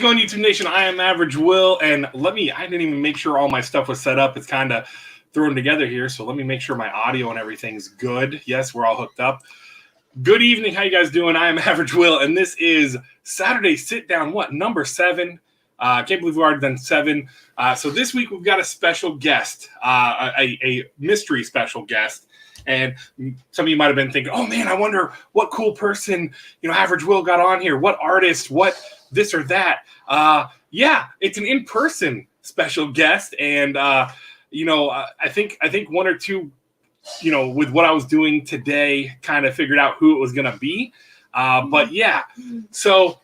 going, YouTube Nation? I am Average Will, and I didn't even make sure all my stuff was set up. It's kind of thrown together here, so let me make sure my audio and everything's good. Yes, we're all hooked up. Good evening. How you guys doing? I am Average Will, and this is Saturday Sit Down, number 7. I can't believe we've already done 7. So this week we've got a special guest, a mystery special guest. And some of you might have been thinking, oh man, I wonder what cool person, Average Will got on here. What artist, what this or that. Yeah, it's an in-person special guest. And, I think one or two, with what I was doing today, kind of figured out who it was going to be. But yeah, so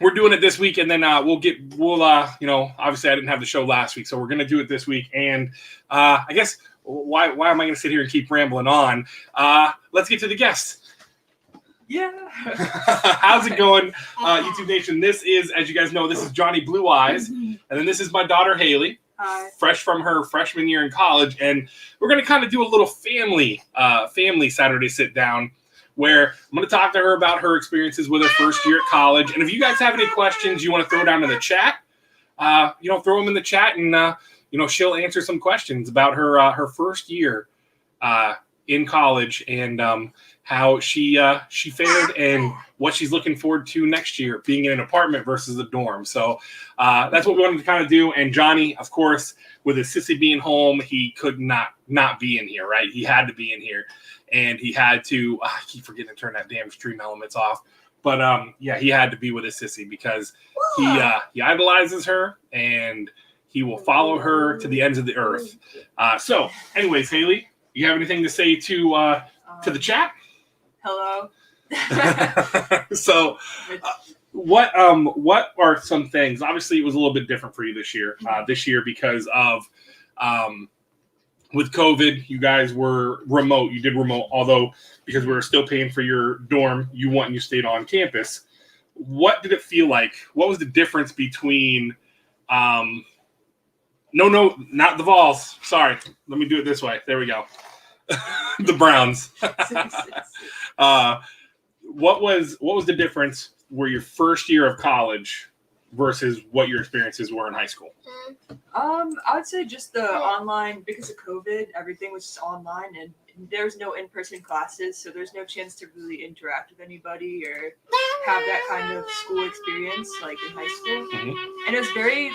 we're doing it this week, and then obviously I didn't have the show last week, so we're going to do it this week. And I guess, why am I going to sit here and keep rambling on? Let's get to the guests. Yeah. How's it going, YouTube Nation? This is, as you guys know, this is Johnny Blue Eyes, and then this is my daughter Haley. Hi. Fresh from her freshman year in college, and we're going to kind of do a little family Saturday sit down, where I'm going to talk to her about her experiences with her first year at college. And if you guys have any questions you want to throw down in the chat, throw them in the chat, and she'll answer some questions about her first year in college, and how she fared and what she's looking forward to next year, being in an apartment versus a dorm. So that's what we wanted to kind of do. And Johnny, of course, with his sissy being home, he could not be in here, right? He had to be in here, and he had to. I keep forgetting to turn that damn stream elements off. But he had to be with his sissy because he idolizes her, and he will follow her to the ends of the earth. So, anyways, Haley, you have anything to say to the chat? Hello. So, what are some things? Obviously, it was a little bit different for you this year. Because of with COVID, you guys were remote. You did remote, although because we were still paying for your dorm, you stayed on campus. What did it feel like? What was the difference between? No, not the Vols. Sorry, let me do it this way. There we go. The Browns. What was the difference were your first year of college versus what your experiences were in high school? I would say just the online, because of COVID, everything was just online, and there's no in-person classes, so there's no chance to really interact with anybody or have that kind of school experience like in high school. Mm-hmm. And it was very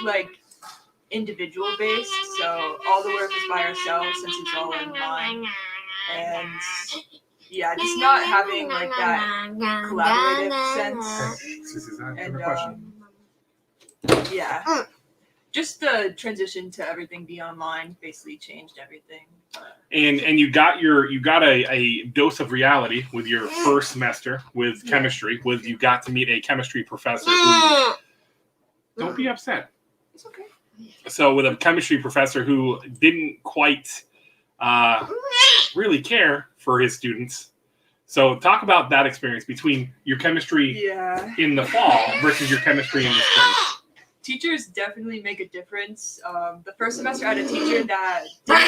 individual based, so all the work is by ourselves since it's all online, and just not having that collaborative sense. And just the transition to everything be online basically changed everything. And you got a dose of reality with your first semester with chemistry. You got to meet a chemistry professor who, don't be upset. It's okay. So with a chemistry professor who didn't quite really care for his students. So talk about that experience between your chemistry in the fall versus your chemistry in the spring. Teachers definitely make a difference. The first semester I had a teacher that didn't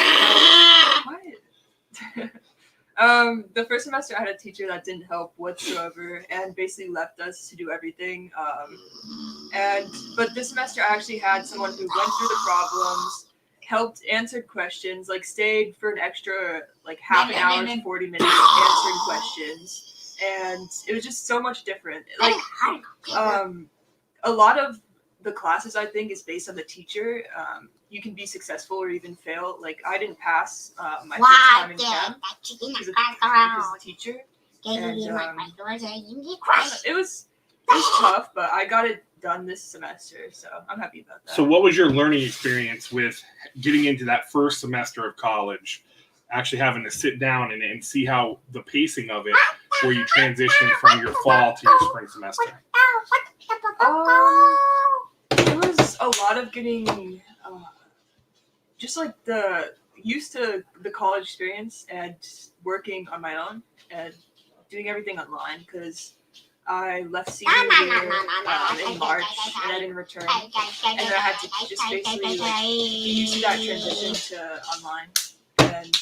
help. The first semester I had a teacher that didn't help whatsoever and basically left us to do everything. But this semester I actually had someone who went through the problems, helped answer questions, stayed for an extra half an hour, 40 minutes answering questions, and it was just so much different. A lot of the classes I think is based on the teacher. You can be successful or even fail. I didn't pass my first time in chem because of the teacher. And, it was tough, but I got it done this semester, so I'm happy about that. So what was your learning experience with getting into that first semester of college, actually having to sit down and see how the pacing of it, where you transition from your fall to your spring semester? It was a lot of getting used to the college experience and working on my own and doing everything online, because I left senior year in March and I didn't return, and then I had to just basically get used to that transition to online. And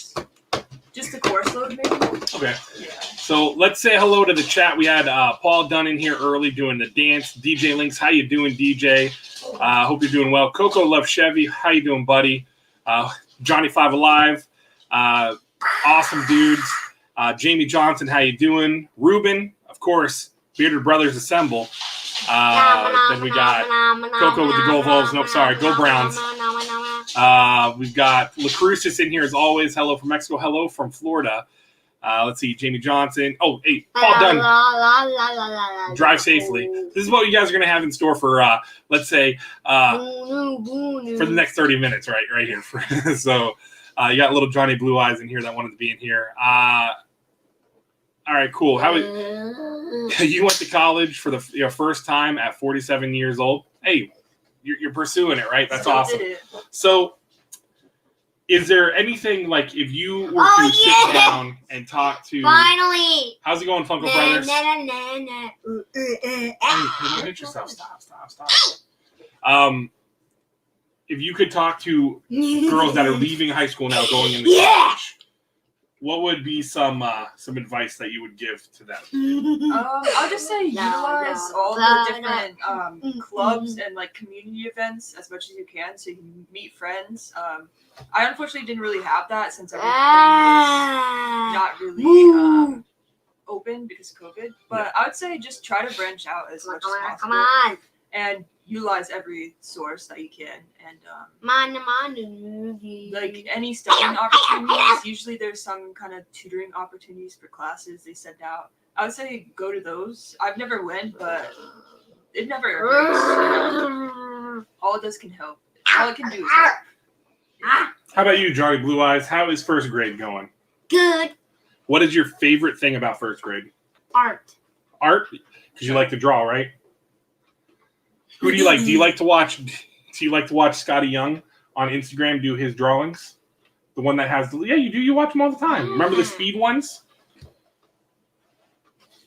Just the course load, maybe. Okay. Yeah. So let's say hello to the chat. We had Paul Dunn in here early doing the dance. DJ Links, how you doing, DJ? Hope you're doing well. Coco Love Chevy, how you doing, buddy? Johnny Five Alive, awesome dudes. Jamie Johnson, how you doing? Ruben, of course. Bearded Brothers Assemble. Then we got Coco with the Go Vols. Nope, sorry, Go Browns. We've got LaCrucis in here as always. Hello from Mexico. Hello from Florida. Let's see, Jamie Johnson. Oh, hey, Paul Dunn. Drive safely. This is what you guys are going to have in store for, let's say, for the next 30 minutes, right here. So you got little Johnny Blue Eyes in here that wanted to be in here. All right, cool. How you went to college for the first time at 47 years old? Hey, you're pursuing it, right? That's awesome. So, is there anything like if you were to sit down and talk to? Finally. How's it going, Funko Brothers? Hey, don't hit yourself. Stop. If you could talk to girls that are leaving high school now, going into college. What would be some advice that you would give to them? I'll just say utilize all the different clubs and like community events as much as you can, so you can meet friends. I unfortunately didn't really have that since everything was not really open because of COVID. But I would say just try to branch out as much as possible and utilize every source that you can. And like any studying opportunities, usually there's some kind of tutoring opportunities for classes they send out. I would say go to those. I've never went, but it never hurts. All it does can help. All it can do is help. How about you, Johnny Blue Eyes? How is first grade going? Good. What is your favorite thing about first grade? Art. Art? Because you like to draw, right? Who do you like? Do you like to watch Scotty Young on Instagram do his drawings? The one that has you do. You watch them all the time. Remember the speed ones?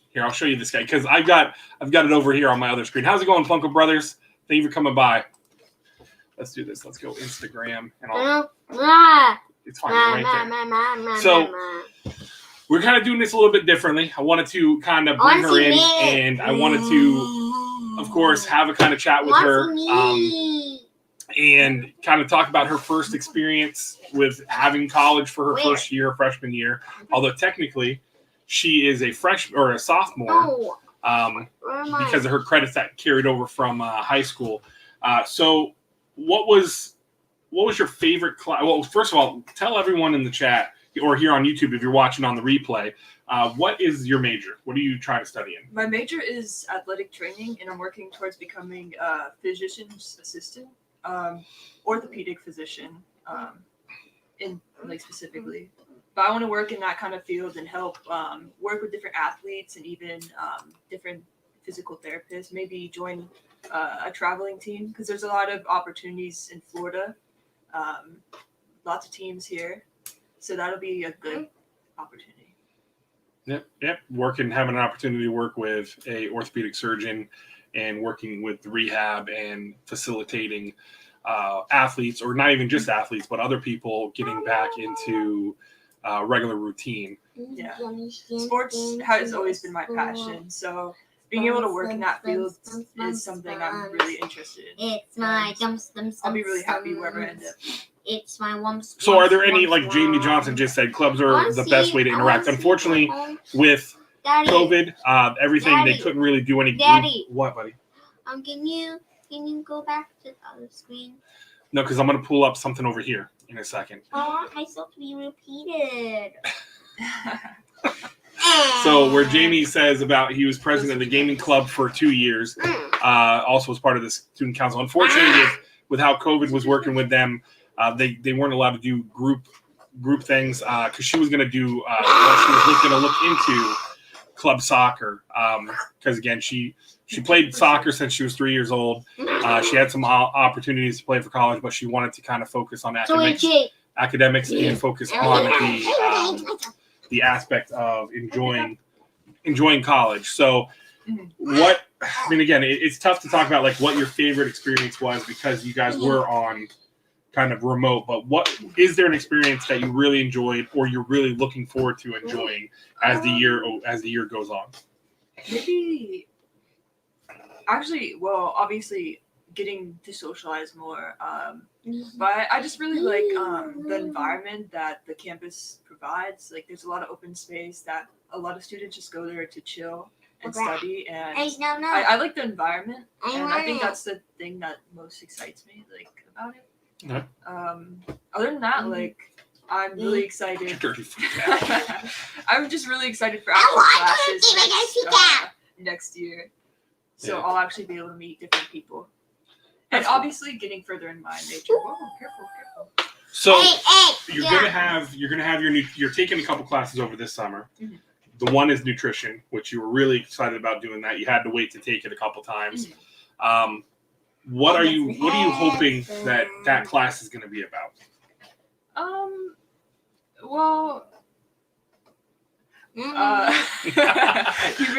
Here, I'll show you this guy because I've got it over here on my other screen. How's it going, Funko Brothers? Thank you for coming by. Let's do this. Let's go Instagram and it's fine. Right there. So we're kind of doing this a little bit differently. I wanted to kind of bring her in, and I wanted to, of course, have a kind of chat with her and kind of talk about her first experience with having college for her first year, freshman year. Although technically, she is a freshman or a sophomore because of her credits that carried over from high school. So, what was your favorite class? Well, first of all, tell everyone in the chat or here on YouTube if you're watching on the replay. What is your major? What are you trying to study in? My major is athletic training, and I'm working towards becoming a physician's assistant, orthopedic physician, in like specifically. But I want to work in that kind of field and help work with different athletes and even different physical therapists. Maybe join a traveling team because there's a lot of opportunities in Florida. Lots of teams here, so that'll be a good opportunity. Yep. Having an opportunity to work with a orthopedic surgeon and working with rehab and facilitating athletes, or not even just athletes, but other people getting back into regular routine. Yeah, sports has always been my passion, so being able to work in that field is something I'm really interested in. It's my I'll be really happy wherever I end up. It's my wumps. So are there any, like Jamie Johnson just said, clubs are the best way to interact? Unfortunately, with COVID, everything, they couldn't really do any group. What, buddy? Can you go back to the other screen? No, because I'm going to pull up something over here in a second. I want myself to be repeated. So where Jamie says about he was president of the gaming club for 2 years, also was part of the student council. Unfortunately, with how COVID was working with them, they weren't allowed to do group things because she was going to do she was going to look into club soccer because again she played soccer since she was 3 years old. She had some opportunities to play for college, but she wanted to kind of focus on academics and focus on the aspect of enjoying college. So again, it's tough to talk about like what your favorite experience was because you guys were on kind of remote, but what is there an experience that you really enjoyed or you're really looking forward to enjoying as the year goes on? Maybe actually, well, obviously getting to socialize more. But I just really like the environment that the campus provides. Like, there's a lot of open space that a lot of students just go there to chill and study, and I like the environment, and I think that's the thing that most excites me, like, about it. Okay. Other than that, like, I'm really excited. I'm just really excited for actual classes next year. So I'll actually be able to meet different people. And obviously getting further in my nature. Whoa, careful. So you're taking a couple classes over this summer. Mm-hmm. The one is nutrition, which you were really excited about doing that. You had to wait to take it a couple times. Mm-hmm. What are you hoping that class is going to be about? Well, Did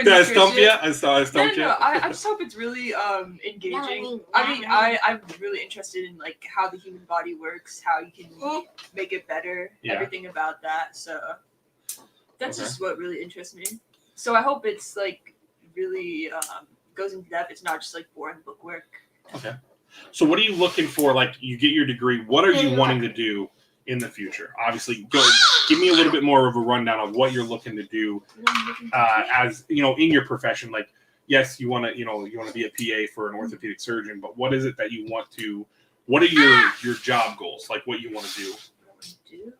I stump you? I stumped you. No, I just hope it's really engaging. I mean, I'm really interested in like how the human body works, how you can make it better, everything about that. So that's just what really interests me. So I hope it's like really goes into depth. It's not just like boring book work. Okay. So what are you looking for? Like, you get your degree. What are you wanting to do in the future? Obviously, give me a little bit more of a rundown of what you're looking to do as in your profession. Like, yes, you want to be a PA for an orthopedic surgeon, but what is it that you want to? What are your job goals? Like, what you want to do?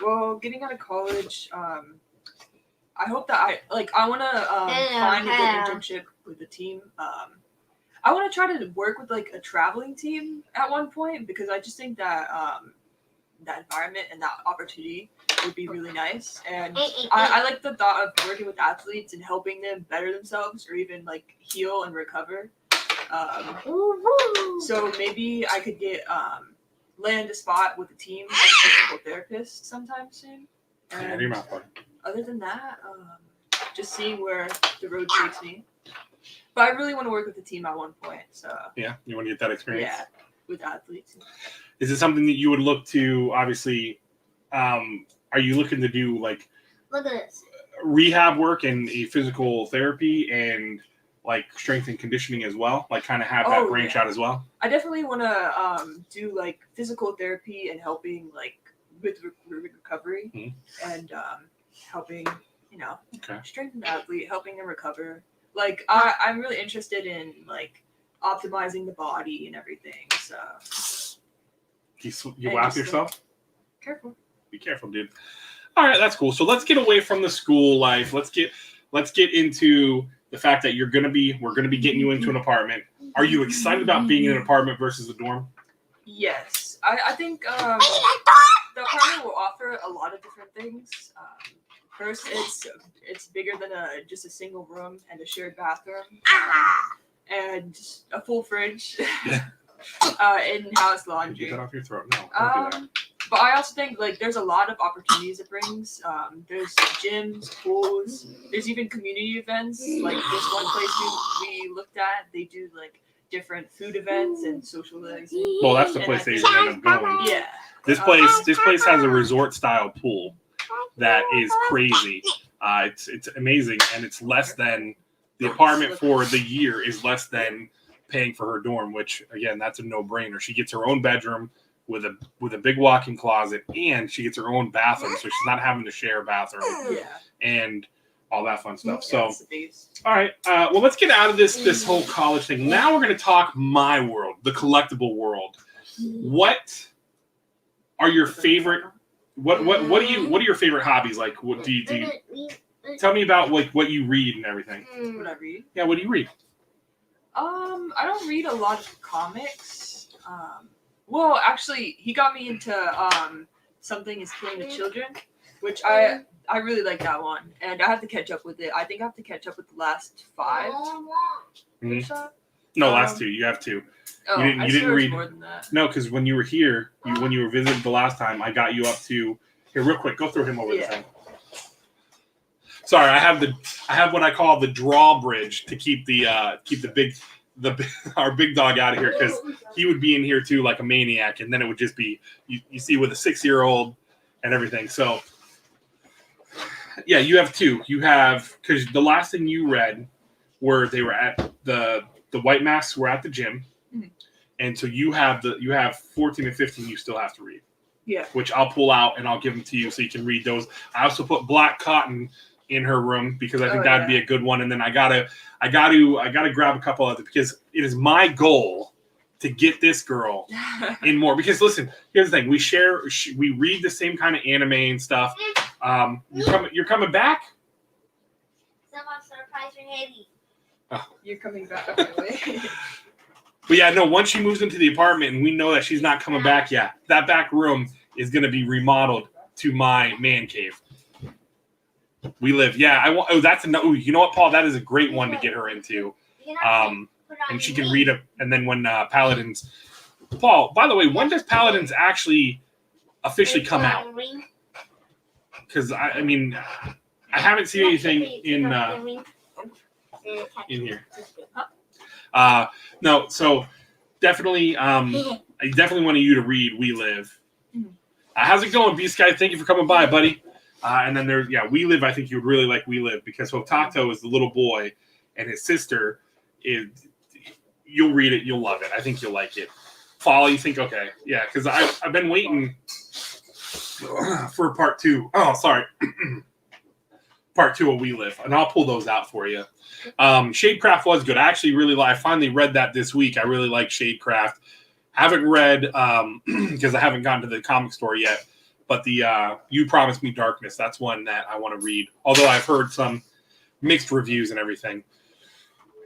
Well, getting out of college, I hope that I want to find a good internship with the team. I want to try to work with like a traveling team at one point, because I just think that that environment and that opportunity would be really nice. And I like the thought of working with athletes and helping them better themselves or even like heal and recover. So maybe I could get land a spot with a team as a physical therapist sometime soon. And other than that, just seeing where the road takes me. But I really want to work with the team at one point. So yeah, you want to get that experience. Yeah, with athletes. Is it something that you would look to? Obviously, are you looking to do like look at this rehab work and physical therapy and like strength and conditioning as well? Like, kind of have that branch out as well. I definitely want to do like physical therapy and helping like with recovery and helping strengthen the athlete, helping them recover. Like I'm really interested in like optimizing the body and everything. So you whap yourself? Careful. Be careful, dude. All right, that's cool. So let's get away from the school life. Let's get into the fact that we're gonna be getting you into an apartment. Are you excited about being in an apartment versus a dorm? Yes, I think the apartment will offer a lot of different things. First, it's bigger than just a single room and a shared bathroom, and a full fridge, in-house laundry. Get that off your throat. No, don't do that. But I also think like there's a lot of opportunities it brings. There's gyms, pools. There's even community events. Like this one place we looked at, they do like different food events and socializing. Well, that's the place they end up going. Yeah. This place has a resort style pool that is crazy. It's amazing, and it's less than the apartment for the year is less than paying for her dorm, which again, that's a no-brainer. She gets her own bedroom with a big walk-in closet, and she gets her own bathroom, so she's not having to share a bathroom and all that fun stuff. So, all right, well, let's get out of this whole college thing. Now we're going to talk my world, the collectible world. What are your favorite? What are your favorite hobbies? Like, what do you tell me about like what you read and everything? What I read? Yeah, what do you read? I don't read a lot of comics. Well, actually, he got me into Something is Killing the Children, which I really like that one, and I have to catch up with it. I think I have to catch up with the last 5. Or so. No, last 2. You have to. Oh, you didn't read more than that. No, because when you were here, when you were visiting the last time, I got you up to here. Real quick, go through him over the thing. Sorry, I have what I call the drawbridge to keep the our big dog out of here because he would be in here too like a maniac, and then it would just be you see with a 6-year-old and everything. So yeah, you have two. You have because the last thing you read were they were at the white masks were at the gym, and so you have 14 and 15 you still have to read. Yeah. Which I'll pull out and I'll give them to you so you can read those. I also put Black Cotton in her room because I think that'd be a good one. And then I gotta grab a couple other because it is my goal to get this girl in more. Because listen, here's the thing: we read the same kind of anime and stuff. You're coming back? Someone surprise your heavy. Oh. You're coming back. Okay. But yeah, no. Once she moves into the apartment and we know that she's not coming back yet, that back room is going to be remodeled to my man cave. We live. Yeah, I want. Oh, that's a. Oh, you know what, Paul? That is a great one to get her into. And she can read it. And then when Paladins, Paul. By the way, when does Paladins actually officially come out? Because I mean, I haven't seen anything in here. No, so definitely, I definitely want you to read We Live. How's it going, B-Sky? Thank you for coming by, buddy. And then there's, We Live. I think you would really like We Live because Hotato is the little boy and his sister is, you'll read it. You'll love it. I think you'll like it. Fall, you think, okay. Yeah, because I've been waiting for part 2. Oh, sorry. Part 2 of We Live. And I'll pull those out for you. Shadecraft was good. I actually I finally read that this week. I really like Shadecraft. Haven't read because I haven't gotten to the comic store yet. But the You Promised Me Darkness, that's one that I want to read. Although I've heard some mixed reviews and everything.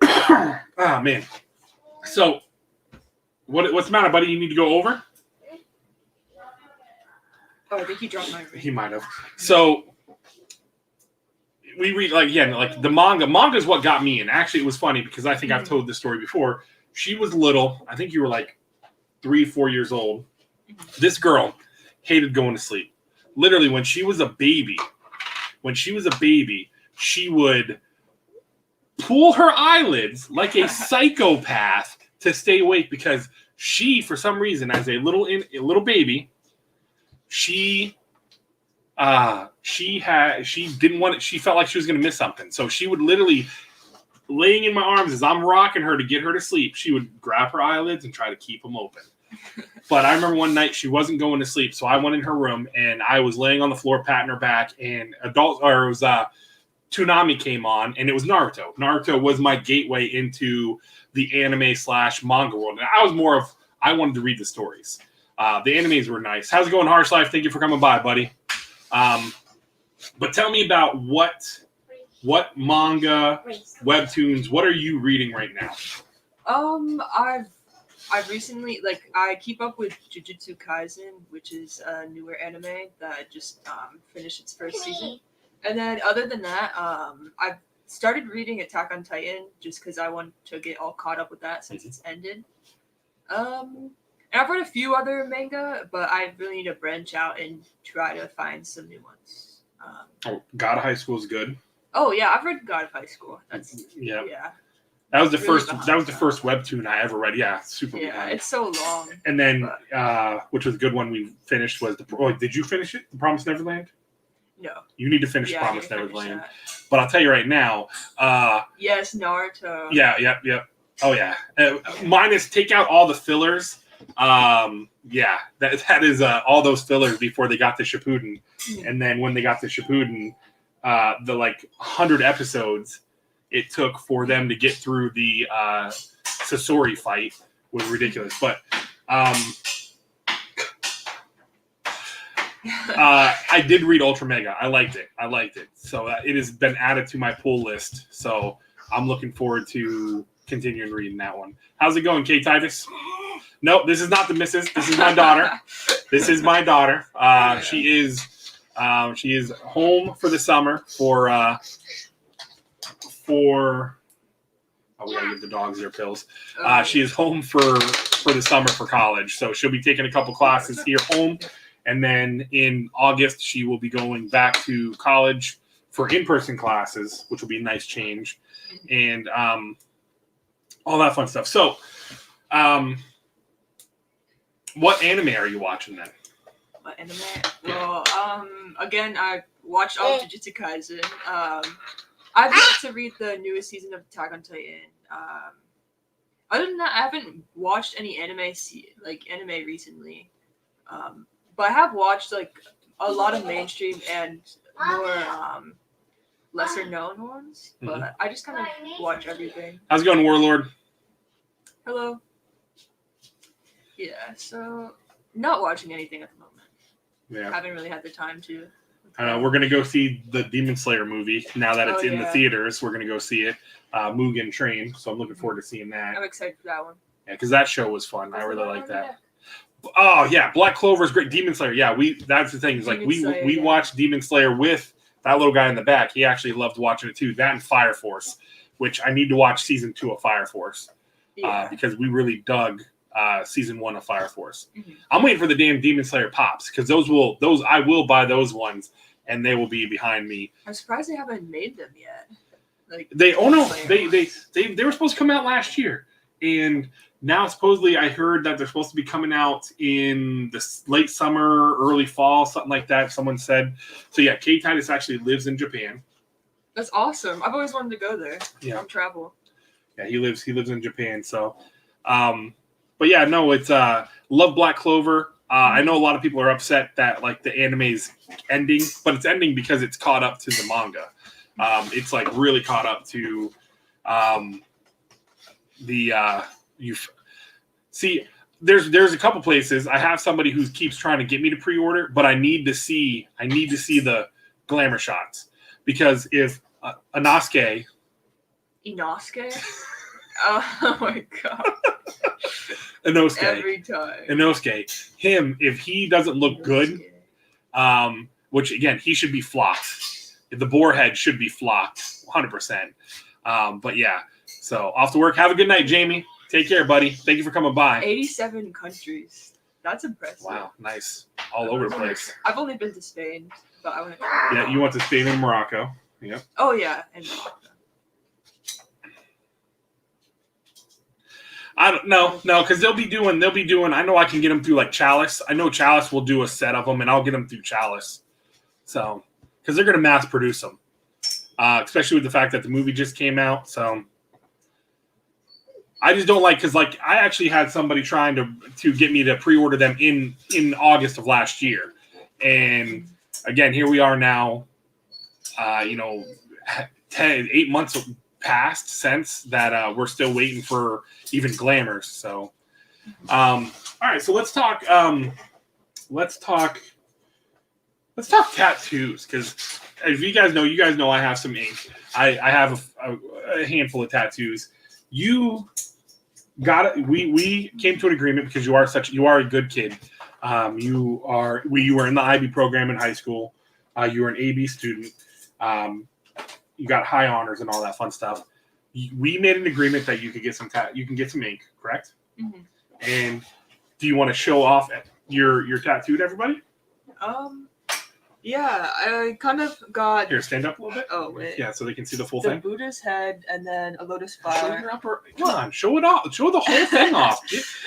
Oh, man. So, what's the matter, buddy? You need to go over? Oh, I think he dropped my ring. He might have. So, we read, like the manga. Manga is what got me in. Actually, it was funny because I think I've told this story before. She was little. I think you were like 3-4 years old. This girl hated going to sleep. Literally, when she was a baby, she would pull her eyelids like a psychopath to stay awake because she, for some reason, as a little baby, she didn't want it. She felt like she was going to miss something. So she would literally, laying in my arms as I'm rocking her to get her to sleep, she would grab her eyelids and try to keep them open. But I remember one night she wasn't going to sleep, so I went in her room and I was laying on the floor, patting her back, and Toonami came on, and it was Naruto. Naruto was my gateway into the anime / manga world, and I wanted to read the stories. The animes were nice. How's it going, Harsh Life? Thank you for coming by, buddy. But tell me about what manga, webtoons, what are you reading right now? I've recently, I keep up with Jujutsu Kaisen, which is a newer anime that just finished its first season. And then other than that, I've started reading Attack on Titan just because I want to get all caught up with that since it's ended. And I've read a few other manga, but I really need to branch out and try to find some new ones. God of High School is good. Oh yeah, I've read God of High School. Yeah. That was the first webtoon I ever read. Yeah, super. Yeah, it's so long. And then, which was a good one we finished was did you finish it? The Promised Neverland? No. You need to finish Promised Neverland. But I'll tell you right now. Yes, Naruto. Yeah. Oh yeah. Minus take out all the fillers. Yeah, that is all those fillers before they got to Shippuden, and then when they got to Shippuden, the 100 episodes it took for them to get through the Sasori fight was ridiculous. But I did read Ultra Mega. I liked it. So it has been added to my pull list. So I'm looking forward to continuing reading that one. How's it going, Kay Titus? No, this is not the missus. This is my daughter. She is home for the summer we gotta give the dogs their pills. She is home for the summer for college, so she'll be taking a couple classes here home, and then in August she will be going back to college for in-person classes, which will be a nice change. And all that fun stuff. So, what anime are you watching then? What anime? Well, again, I watched all of Jujutsu Kaisen. I've yet to read the newest season of Attack on Titan. Other than that, I haven't watched any anime recently. But I have watched like a lot of mainstream and more lesser known ones. But I just kind of watch everything. How's it going, Warlord? Hello. Yeah, so not watching anything at the moment. Yeah. Haven't really had the time to. We're going to go see the Demon Slayer movie. Now that it's in the theaters, we're going to go see it. Mugen Train. So I'm looking forward to seeing that. I'm excited for that one. Yeah, because that show was fun. I really like that. Oh, yeah. Black Clover is great. Demon Slayer. Yeah, that's the thing. Is like we watched Demon Slayer with that little guy in the back. He actually loved watching it too. That and Fire Force, which I need to watch season 2 of Fire Force because we really dug season 1 of Fire Force. I'm waiting for the damn Demon Slayer pops because I will buy those ones and they will be behind me. I'm surprised they haven't made them yet. Like they were supposed to come out last year, and now supposedly I heard that they're supposed to be coming out in the late summer, early fall, something like that. Someone said. So yeah, K Titus actually lives in Japan. That's awesome. I've always wanted to go there. Yeah, travel. Yeah, he lives in Japan. So, but yeah, no, it's love Black Clover. I know a lot of people are upset that like the anime's ending, but it's ending because it's caught up to the manga. It's like really caught up to there's a couple places. I have somebody who keeps trying to get me to pre-order, but I need to see the glamour shots because if Inosuke. Oh my god. Inosuke. Every time. Inosuke. Him, if he doesn't look good, which again, he should be flocked. The boar head should be flocked 100%. But yeah, so off to work. Have a good night, Jamie. Take care, buddy. Thank you for coming by. 87 countries. That's impressive. Wow, nice. All over the place. I've only been to Spain, but I went to Yeah, you went to Spain and Morocco. Yep. Oh yeah, and Morocco. I don't know, because they'll be doing. I know I can get them through like Chalice. I know Chalice will do a set of them, and I'll get them through Chalice. So, because they're going to mass produce them, especially with the fact that the movie just came out. So, I just don't like because like I actually had somebody trying to get me to pre-order them in August of last year, and again here we are now. 8 months passed since that we're still waiting for even glamours. So all right, so let's talk tattoos, because as you guys know I have some ink. I have a handful of tattoos. You got it. We came to an agreement because you are a good kid. You were in the IB program in high school. You were an AB student. You got high honors and all that fun stuff. We made an agreement that you could get you can get some ink, correct? Mm-hmm. And do you want to show off your tattoo to everybody? Yeah, I kind of got. Here, stand up a little bit. Oh wait. Yeah, so they can see the full thing. The Buddha's head and then a lotus Show flower. your come on, show it off. Show the whole thing off.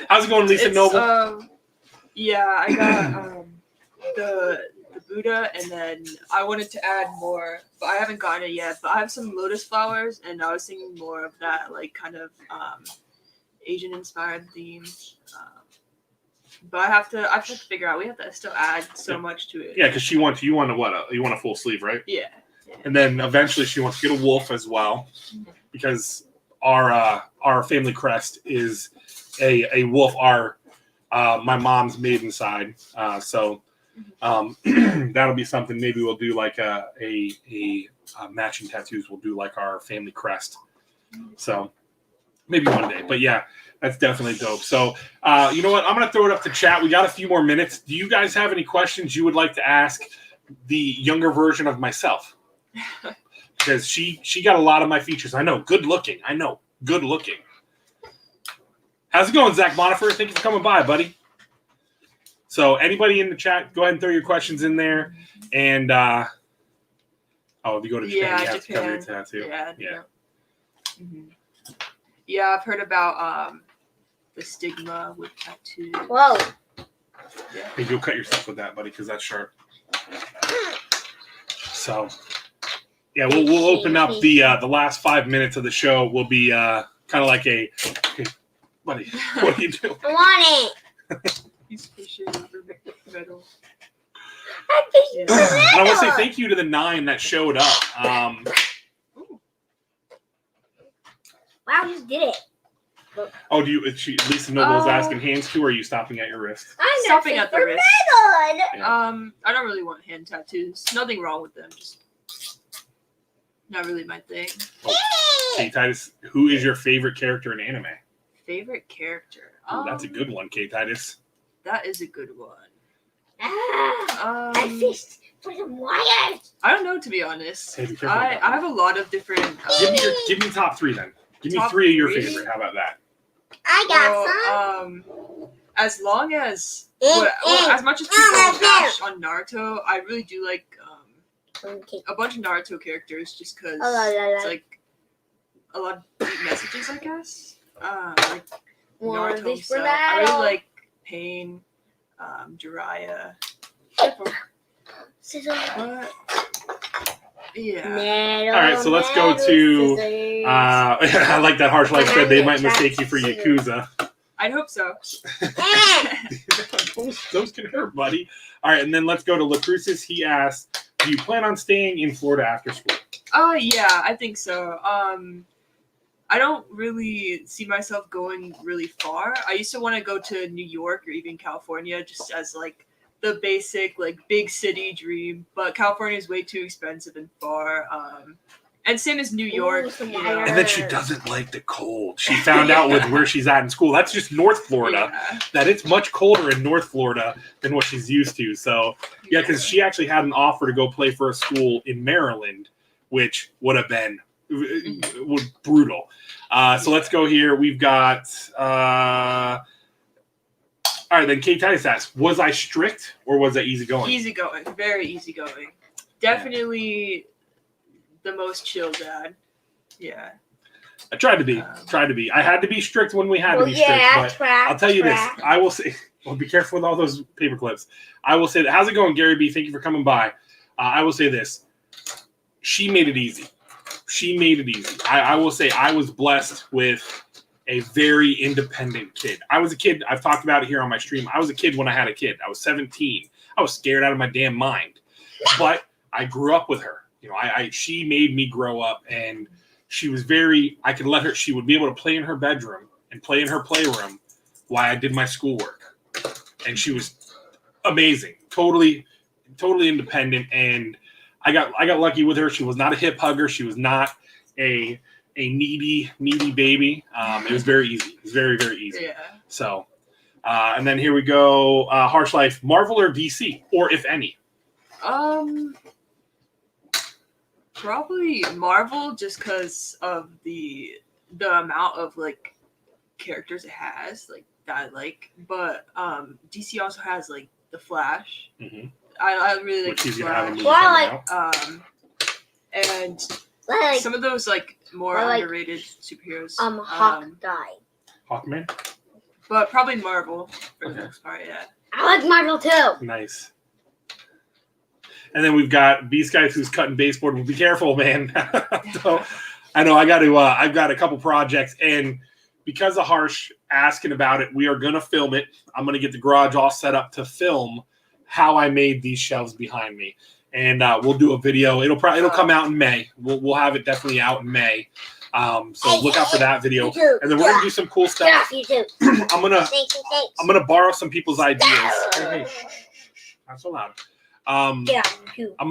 How's it going, Lisa Noble? Yeah, I got the Buddha, and then I wanted to add more, but I haven't gotten it yet. But I have some lotus flowers, and I was thinking more of that, like kind of Asian inspired theme. But I have to figure out. We have to still add so much to it. Yeah, because you want a full sleeve, right? Yeah. And then eventually she wants to get a wolf as well, because our family crest is a wolf. My mom's maiden side, so. That'll be something. Maybe we'll do like a matching tattoos. We'll do like our family crest. So maybe one day. But yeah, that's definitely dope. So you know what? I'm gonna throw it up to chat. We got a few more minutes. Do you guys have any questions you would like to ask the younger version of myself? Because she got a lot of my features. I know. Good looking. How's it going, Zach Bonifer? Thank you for coming by, buddy. So anybody in the chat, go ahead and throw your questions in there. And if you go to Japan, you have to cover your tattoo. Yeah. Mm-hmm. Yeah, I've heard about the stigma with tattoos. Whoa. Yeah. Maybe you'll cut yourself with that, buddy, because that's sharp. So, yeah, we'll open up the last 5 minutes of the show. Will be kind of like a, hey, buddy, what are you doing? I want it. He's fishing for metal. I'm fishing Yeah. for And I want to say metal. thank you to the 9 that showed up. Wow, you just did it. Oh, Lisa Noble is asking hands too, or are you stopping at your wrist? I'm Stopping at the wrist. metal. I don't really want hand tattoos. Nothing wrong with them. Just not really my thing. Kate Titus, who is your favorite character in anime? Favorite character. Ooh, that's a good one, Kate Titus. That is a good one. I fished for some wires. I don't know, to be honest. Hey, be careful I with that. have a lot of different. Give me top 3 then. Give me Top 3 of your 3? favorite. How about that? I got some. As long as Eh, as much as people bash on Naruto, I really do like Okay. a bunch of Naruto characters just because Oh, la, la, la. it's like a lot of deep messages, I guess. Like More of Naruto this for himself. I really metal. like Pain, Jiraiya. Scissors. But yeah. Metal, All right, so let's go metal, to, scissors. I like that Harsh Life said they might mistake you for Yakuza. I'd hope so. Those can hurt, buddy. All right, and then let's go to Lacrucis. He asked, do you plan on staying in Florida after school? Yeah, I think so. I don't really see myself going really far. I used to want to go to New York or even California just as like the basic like big city dream, but California is way too expensive and far. And same as New York. some you know. wire. And then she doesn't like the cold. She found out with where she's at in school. That's just North Florida. Yeah. That it's much colder in North Florida than what she's used to. So, yeah, because she actually had an offer to go play for a school in Maryland, which would have been brutal. So let's go here. We've got... all right, then Kate Titus asks, was I strict or was I easygoing? Easygoing, very easygoing. Definitely the most chill dad. Yeah. I tried to be. I had to be strict when we had to Well, be strict, yeah, but track, I'll tell you track. this. I will say, well, be careful with all those paper clips. I will say that. How's it going, Gary B? Thank you for coming by. I will say this. She made it easy. She made it easy. I will say I was blessed with a very independent kid. I was a kid. I've talked about it here on my stream. I was a kid when I had a kid. I was 17. I was scared out of my damn mind. But I grew up with her. You know, she made me grow up, and she was very, I could let her, she would be able to play in her bedroom and play in her playroom while I did my schoolwork. And she was amazing, totally independent. And I got lucky with her. She was not a hip hugger. She was not a needy baby. It was very easy. It was very, very easy. Yeah. So, and then here we go. Harsh Life, Marvel or DC, or if any? Probably Marvel, just because of the amount of like characters it has, like that I like. But DC also has like the Flash. Mm-hmm. I really like Which the he's gonna have a movie Flash. coming out. And Like, some of those like more I like, underrated superheroes. Hawkeye. Hawkman? But probably Marvel for the Okay. most part. Yeah. I like Marvel too. Nice. And then we've got Beast Guys who's cutting baseboard. Well, be careful, man. So, I know I've got a couple projects, and because of Harsh asking about it, we are gonna film it. I'm gonna get the garage all set up to film how I made these shelves behind me, and we'll do a video. It'll come out in May. We'll have it definitely out in May. So look out for that video, and then we're gonna do some cool Get stuff. off YouTube. I'm gonna borrow some people's ideas. Hey, not so loud. Get off YouTube. I'm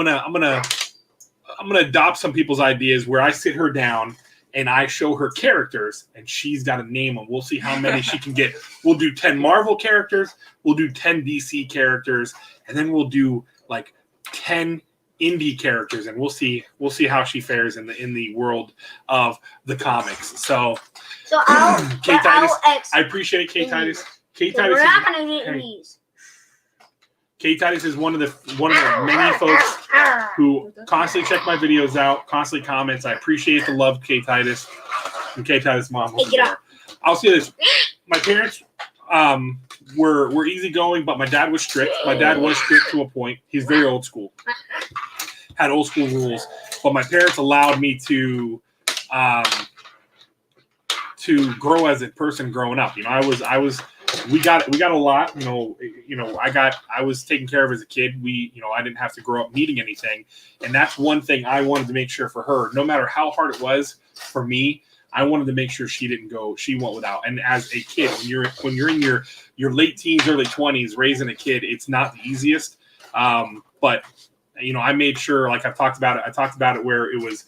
gonna adopt some people's ideas where I sit her down and I show her characters and she's got to name them. We'll see how many she can get. We'll do 10 Marvel characters, we'll do 10 DC characters, and then we'll do like 10 indie characters, and we'll see how she fares in the world of the comics. So Kate Titus, I appreciate it, Kate Titus. We're not gonna do these. Kate Titus is one of the many folks who constantly check my videos out, constantly comments. I appreciate the love, Kate Titus. Okay, Titus' mom. Hey, get up. I'll say this: my parents were easygoing, but my dad was strict. My dad was strict to a point. He's very old school. Had old school rules, but my parents allowed me to grow as a person growing up. You know, we got a lot. I was taken care of as a kid. I didn't have to grow up needing anything, and that's one thing I wanted to make sure for her. No matter how hard it was for me, I wanted to make sure she went without. And as a kid, when you're in your late teens, early 20s, raising a kid, it's not the easiest. But I made sure, like I talked about it where it was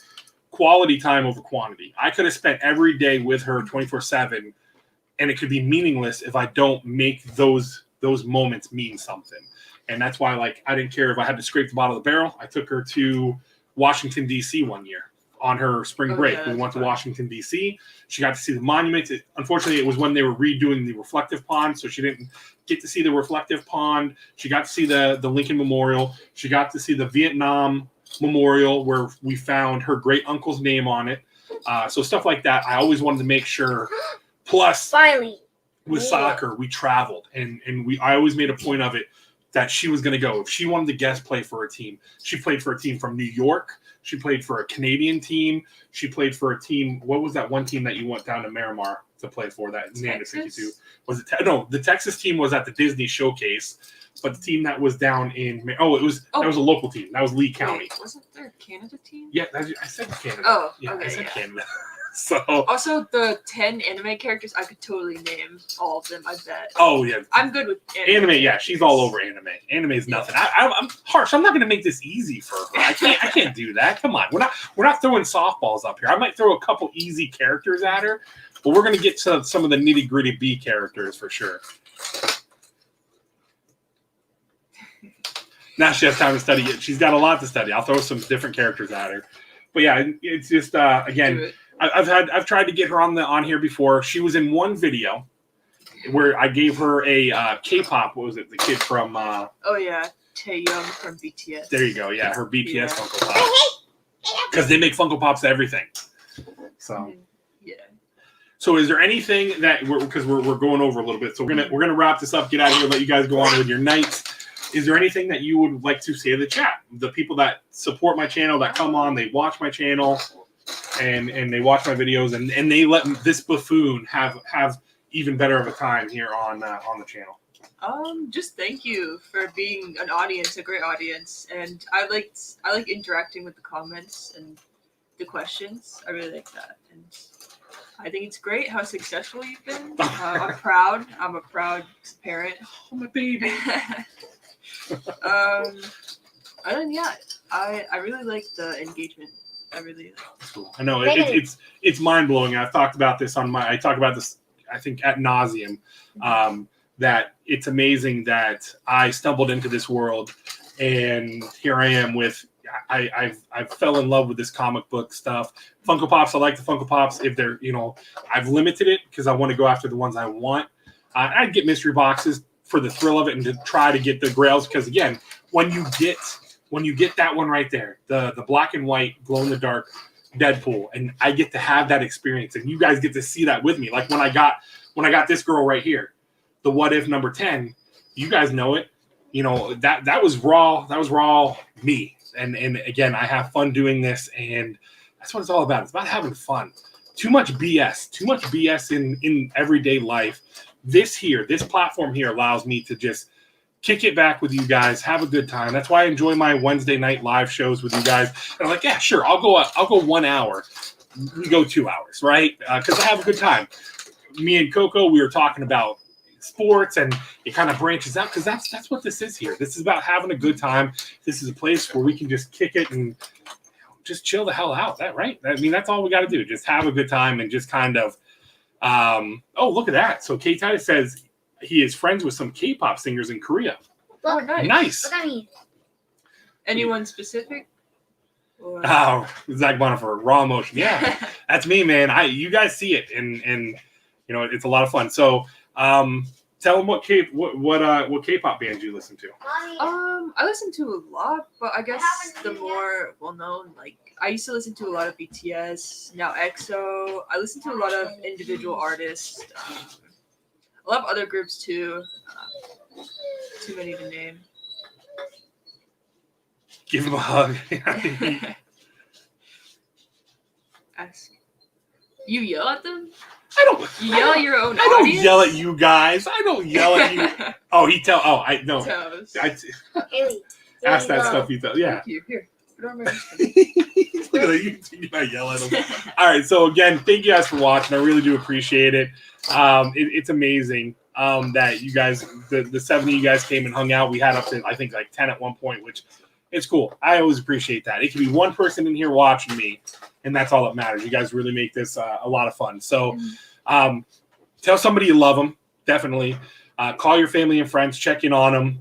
quality time over quantity. I could have spent every day with her 24/7, and it could be meaningless if I don't make those moments mean something. And that's why, like, I didn't care if I had to scrape the bottom of the barrel. I took her to Washington, D.C. one year on her spring break. Yeah, we went to Washington, D.C. She got to see the monuments. Unfortunately, it was when they were redoing the reflective pond, so she didn't get to see the reflective pond. She got to see the Lincoln Memorial. She got to see the Vietnam Memorial, where we found her great uncle's name on it. So stuff like that, I always wanted to make sure. Plus, Finally. with soccer, we traveled, and I always made a point of it that she was going to go. If she wanted to guest play for a team, she played for a team from New York. She played for a Canadian team. She played for a team. What was that one team that you went down to Miramar to play for? That Nanda 52 was it? No, the Texas team was at the Disney Showcase, but the team that was down in that was a local team. That was Lee County. Wait, wasn't there a Canada team? Yeah, I said Canada. Oh, yeah, okay, I said yeah. Canada. So Also, the 10 anime characters, I could totally name all of them. I bet. oh yeah, I'm good with anime. Yeah, she's all over anime. Anime is nothing. I'm harsh. I'm not going to make this easy for her. I can't do that. Come on, we're not throwing softballs up here. I might throw a couple easy characters at her, but we're going to get to some of the nitty gritty B characters for sure. Now she has time to study it. She's got a lot to study. I'll throw some different characters at her. But yeah, it's just again. I've tried to get her on here before. She was in one video where I gave her a K-pop. What was it? The kid from Oh yeah, Taeyoung from BTS. there you go. Yeah, her BTS Yeah. Funko Pop. Because they make Funko Pops to everything. So Yeah. So is there anything that because we're going over a little bit, so we're gonna wrap this up, get out of here, let you guys go on with your nights. Is there anything that you would like to say to the chat? The people that support my channel, that come on, they watch my channel, and they watch my videos, and they let this buffoon have even better of a time here on the channel. Just thank you for being an audience, a great audience, and I like interacting with the comments and the questions. I really like that, and I think it's great how successful you've been. I'm proud. I'm a proud parent. Oh, my baby. Other than I really like the engagement. I really like. Cool. I know it's mind blowing. I talk about this I think ad nauseum. That it's amazing that I stumbled into this world, and here I am with. I fell in love with this comic book stuff. Funko Pops, I like the Funko Pops. If they're, I've limited it because I want to go after the ones I want. I'd get mystery boxes for the thrill of it and to try to get the grails. Because again, when you get that one right there, the black and white glow in the dark Deadpool, and I get to have that experience, and you guys get to see that with me. Like when I got this girl right here, the What If number 10. You guys know it. That was raw. That was raw me. And again, I have fun doing this, and that's what it's all about. It's about having fun. Too much BS in everyday life. This platform here allows me to just kick it back with you guys, have a good time. That's why I enjoy my Wednesday night live shows with you guys. And I'm like, yeah, sure, I'll go 1 hour. We go 2 hours, right? Because I have a good time. Me and Coco, we were talking about sports, and it kind of branches out because that's what this is here. This is about having a good time. This is a place where we can just kick it and just chill the hell out. That right? I mean, that's all we got to do. Just have a good time and just kind of. Oh, look at that! So K Titus says he is friends with some K-pop singers in Korea. Oh, nice. Nice. Look at me. Anyone specific? Or... Oh, Zach Bonifer, Raw Emotion. Yeah, that's me, man. You guys see it, and it's a lot of fun. So. tell them what K-pop band you listen to. I listen to a lot, but I guess the more well-known, like I used to listen to a lot of BTS, now EXO. I listen to a lot of individual artists, a lot of other groups too. Too many to name. Give him a hug. Ask. You yell at them? I don't. You yell at your own I don't audience? yell at you guys. I don't yell at you. Oh, I know. Toes. Haley, Ask that stuff. You tell. Yeah. Thank you. Here. Put it on my Look at that. You might yell at them. All right. So again, thank you guys for watching. I really do appreciate it. It's amazing that you guys, the 7 of you guys came and hung out. We had up to I think like 10 at one point, which it's cool. I always appreciate that. It can be one person in here watching me, and that's all that matters. You guys really make this a lot of fun. So tell somebody you love them. Definitely. Call your family and friends. Check in on them.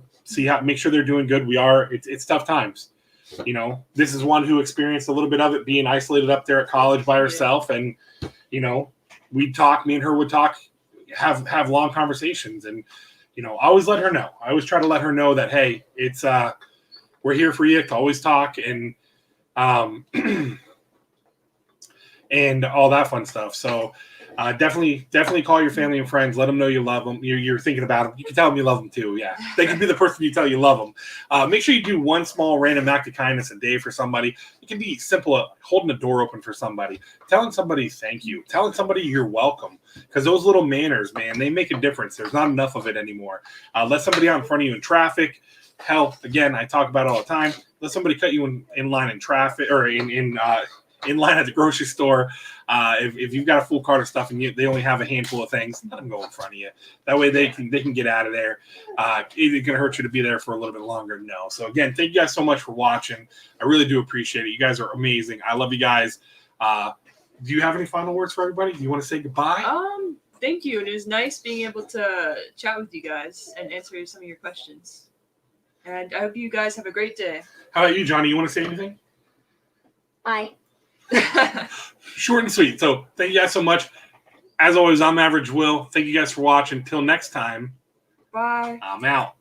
Make sure they're doing good. It's tough times. You know, this is one who experienced a little bit of it being isolated up there at college by herself. And, you know, me and her would talk, have long conversations. And, you know, I always let her know. I always try to let her know that, hey, it's, we're here for you to always talk and, and all that fun stuff. So, definitely call your family and friends. Let them know you love them. You're thinking about them. You can tell them you love them too. Yeah, they can be the person you tell you love them. Make sure you do one small random act of kindness a day for somebody. It can be simple, holding the door open for somebody, telling somebody thank you, telling somebody you're welcome. Because those little manners, man, they make a difference. There's not enough of it anymore. Let somebody out in front of you in traffic. Hell, again, I talk about it all the time. Let somebody cut you in line in traffic or in line at the grocery store. If you've got a full cart of stuff and they only have a handful of things, let them go in front of you. That way they can get out of there. Is it going to hurt you to be there for a little bit longer? No. So again, thank you guys so much for watching. I really do appreciate it. You guys are amazing. I love you guys. Do you have any final words for everybody? Do you want to say goodbye? Thank you. And it was nice being able to chat with you guys and answer some of your questions. And I hope you guys have a great day. How about you, Johnny? You want to say anything? Bye. Short and sweet. So thank you guys so much. As always, I'm Average Will. Thank you guys for watching. Till next time. Bye. I'm out.